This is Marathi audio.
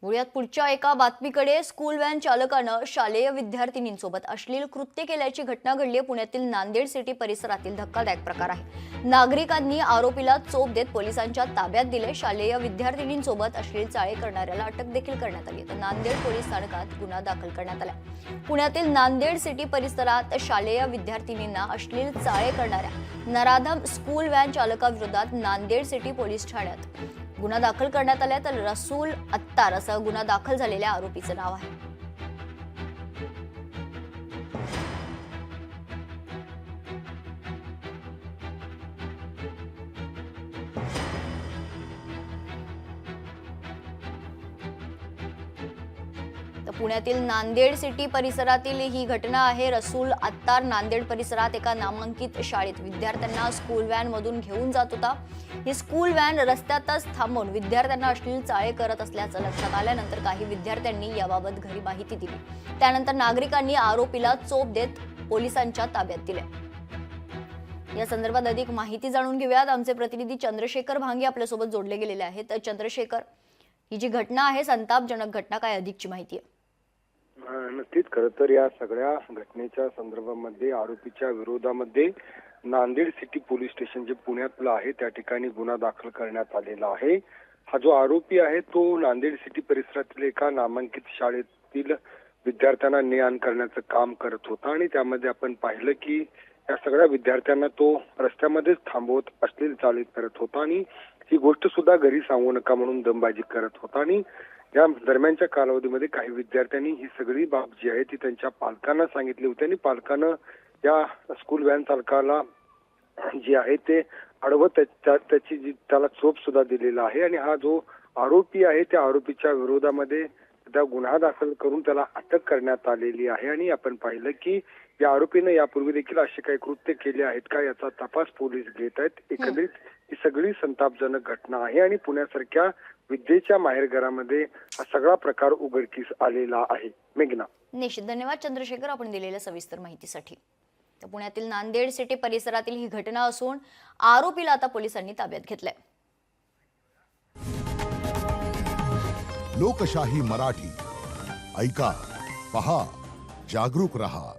वळूयात पुढच्या एका बातमीकडे। स्कूल व्हॅन चालकानं शालेय विद्यार्थिनींसोबत अश्लील कृत्य केल्याची घटना घडली आहे। पुण्यातील नांदेड सिटी परिसरातील धक्कादायक प्रकार आहे। नागरिकांनी आरोपीला चोप देत पोलिसांच्या ताब्यात दिले। शालेय विद्यार्थिनींसोबत अश्लील चाळे करणाऱ्याला अटक देखील करण्यात आली। तर नांदेड पोलीस स्थानकात गुन्हा दाखल करण्यात आला। पुण्यातील नांदेड सिटी परिसरात शालेय विद्यार्थिनींना अश्लील चाळे करणाऱ्या नराधम स्कूल व्हॅन चालकाविरोधात नांदेड सिटी पोलीस ठाण्यात गुन्हा दाखल करण्यात आला। तर रसूल अत्तार असा गुन्हा दाखल झालेल्या आरोपीचं नाव आहे। पुण्यातील नांदेड सिटी परिसरातील ही घटना आहे। रसूल अत्तार नांदेड परिसरात एका नामांकित शाळेत विद्यार्थ्यांना स्कूल व्हॅन मधून घेऊन जात होता। ही स्कूल व्हॅन रस्त्यातच थांबवून विद्यार्थ्यांना अश्लील चाळे करत असल्याचं लक्षात आल्यानंतर काही विद्यार्थ्यांनी याबाबत घरी माहिती दिली। त्यानंतर नागरिकांनी आरोपीला चोप देत पोलिसांच्या ताब्यात दिले। या संदर्भात अधिक माहिती जाणून घेऊयात। आमचे प्रतिनिधी चंद्रशेखर भांगे आपल्यासोबत जोडले गेलेले आहेत। चंद्रशेखर, ही जी घटना आहे संतापजनक घटना, काय अधिकची माहिती आहे? नक्कीच खरं तर या सगळ्या घटनेच्या संदर्भामध्ये आरोपीच्या विरोधामध्ये नांदेड सिटी पोलीस स्टेशन जे पुण्यातलं आहे त्या ठिकाणी गुन्हा दाखल करण्यात आलेला आहे। हा जो आरोपी आहे तो नांदेड सिटी परिसरातील एका नामांकित शाळेतील विद्यार्थ्यांना ने-आण करण्याचं काम करत होता आणि त्यामध्ये आपण पाहिलं की या सगळ्या विद्यार्थ्यांना तो रस्त्यामध्येच थांबवत अश्लील चाळे करत होता आणि ही गोष्ट सुद्धा घरी सांगू नका म्हणून दमबाजी करत होता। आणि या दरम्यानच्या कालावधीमध्ये काही विद्यार्थ्यांनी ही सगळी बाब जी आहे ती त्यांच्या पालकांना सांगितली होती आणि पालकांना या स्कूल व्हॅन चालकाला जी आहे ते अडवत त्याची जी त्याला चोप सुद्धा दिलेला आहे। आणि हा जो आरोपी आहे त्या आरोपीच्या विरोधामध्ये त्या गुन्हा दाखल करून त्याला अटक करण्यात आलेली आहे। आणि आपण पाहिलं की या आरोपीने यापूर्वी देखील असे काही कृत्य केले आहेत का याचा तपास पोलीस घेत आहेत। एकंदरीत ही सगळी संतापजनक घटना आहे आणि पुण्यासारख्या विद्येच्या माहेरघरामध्ये हा सगळा प्रकार उघडकीस आलेला आहे। मेघना, निश्चित धन्यवाद चंद्रशेखर आपण दिलेल्या सविस्तर माहितीसाठी। तर पुण्यातील नांदेड सिटी परिसरातील ही घटना असून आरोपीला आता पोलिसांनी ताब्यात घेतलंय। लोकशाही मराठी ऐका, पहा, जागरूक रहा।